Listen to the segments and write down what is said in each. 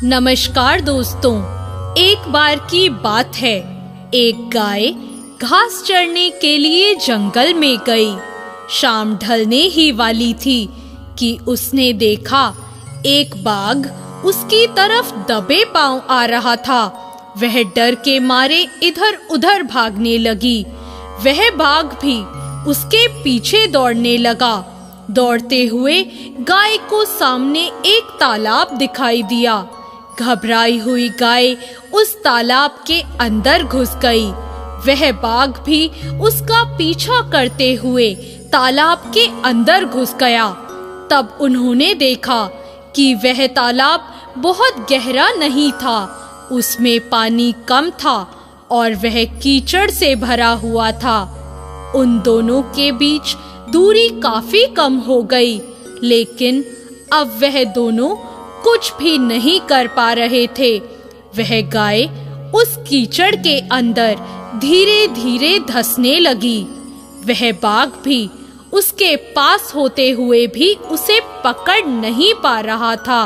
नमस्कार दोस्तों, एक बार की बात है। एक गाय घास चरने के लिए जंगल में गई। शाम ढलने ही वाली थी कि उसने देखा एक बाघ उसकी तरफ दबे पांव आ रहा था। वह डर के मारे इधर उधर भागने लगी। वह बाघ भी उसके पीछे दौड़ने लगा। दौड़ते हुए गाय को सामने एक तालाब दिखाई दिया। घबराई हुई गाय उस तालाब के अंदर घुस गई। वह बाघ भी उसका पीछा करते हुए तालाब के अंदर घुस गया। तब उन्होंने देखा कि वह तालाब बहुत गहरा नहीं था, उसमें पानी कम था और वह कीचड़ से भरा हुआ था। उन दोनों के बीच दूरी काफी कम हो गई, लेकिन अब वह दोनों कुछ भी नहीं कर पा रहे थे। वह गाय उस कीचड़ के अंदर धीरे धीरे धंसने लगी। वह बाघ भी उसके पास होते हुए भी उसे पकड़ नहीं पा रहा था।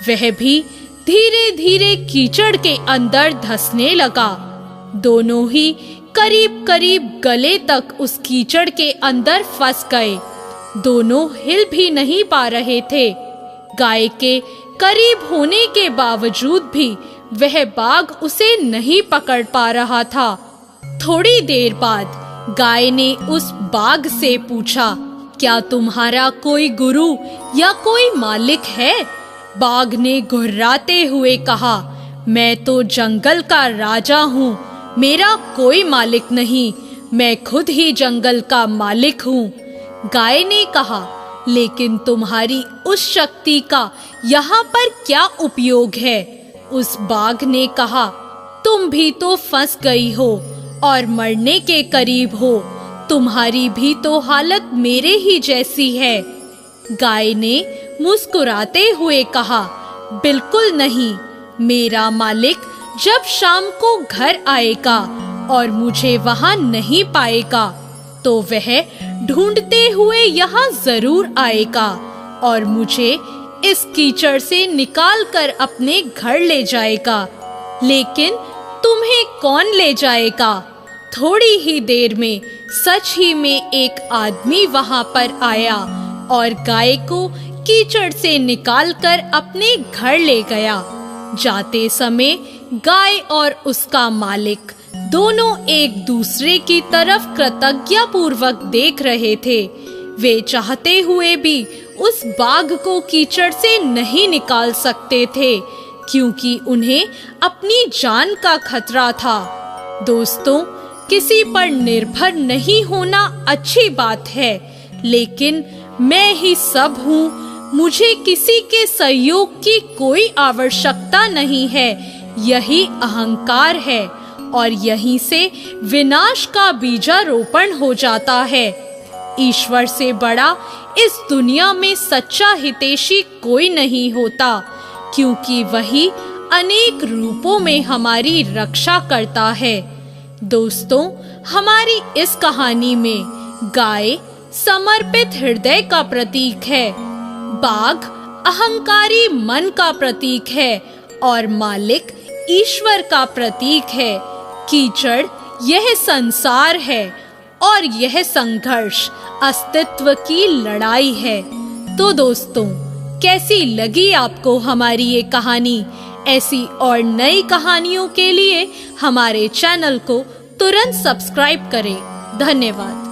वह भी धीरे धीरे कीचड़ के अंदर धंसने लगा। दोनों ही करीब करीब गले तक उस कीचड़ के अंदर फंस गए। दोनों हिल भी नहीं पा रहे थे। गाय के करीब होने के बावजूद भी वह बाघ उसे नहीं पकड़ पा रहा था। थोड़ी देर बाद गाय ने उस बाघ से पूछा, क्या तुम्हारा कोई गुरु या कोई मालिक है? बाघ ने घुर्राते हुए कहा, मैं तो जंगल का राजा हूँ, मेरा कोई मालिक नहीं, मैं खुद ही जंगल का मालिक हूँ। गाय ने कहा, लेकिन तुम्हारी उस शक्ति का यहाँ पर क्या उपयोग है? उस बाघ ने कहा, तुम भी तो फंस गई हो और मरने के करीब हो। तुम्हारी भी तो हालत मेरे ही जैसी है। गाय ने मुस्कुराते हुए कहा, बिल्कुल नहीं, मेरा मालिक जब शाम को घर आएगा और मुझे वहां नहीं पाएगा तो वह ढूंढते हुए यहाँ जरूर आएगा और मुझे इस कीचड़ से निकाल कर अपने घर ले जाएगा। लेकिन तुम्हें कौन ले जाएगा? थोड़ी ही देर में सच ही में एक आदमी वहां पर आया और गाय को कीचड़ से निकालकर अपने घर ले गया। जाते समय गाय और उसका मालिक दोनों एक दूसरे की तरफ कृतज्ञतापूर्वक देख रहे थे। वे चाहते हुए भी उस बाघ को कीचड़ से नहीं निकाल सकते थे, क्योंकि उन्हें अपनी जान का खतरा था। दोस्तों, किसी पर निर्भर नहीं होना अच्छी बात है, लेकिन मैं ही सब हूँ, मुझे किसी के सहयोग की कोई आवश्यकता नहीं है, यही अहंकार है और यहीं से विनाश का बीजारोपण हो जाता है। ईश्वर से बड़ा इस दुनिया में सच्चा हितैषी कोई नहीं होता, क्योंकि वही अनेक रूपों में हमारी रक्षा करता है। दोस्तों, हमारी इस कहानी में गाय समर्पित हृदय का प्रतीक है, बाघ अहंकारी मन का प्रतीक है और मालिक ईश्वर का प्रतीक है। कीचड़ यह संसार है और यह संघर्ष अस्तित्व की लड़ाई है। तो दोस्तों, कैसी लगी आपको हमारी ये कहानी? ऐसी और नई कहानियों के लिए हमारे चैनल को तुरंत सब्सक्राइब करें। धन्यवाद।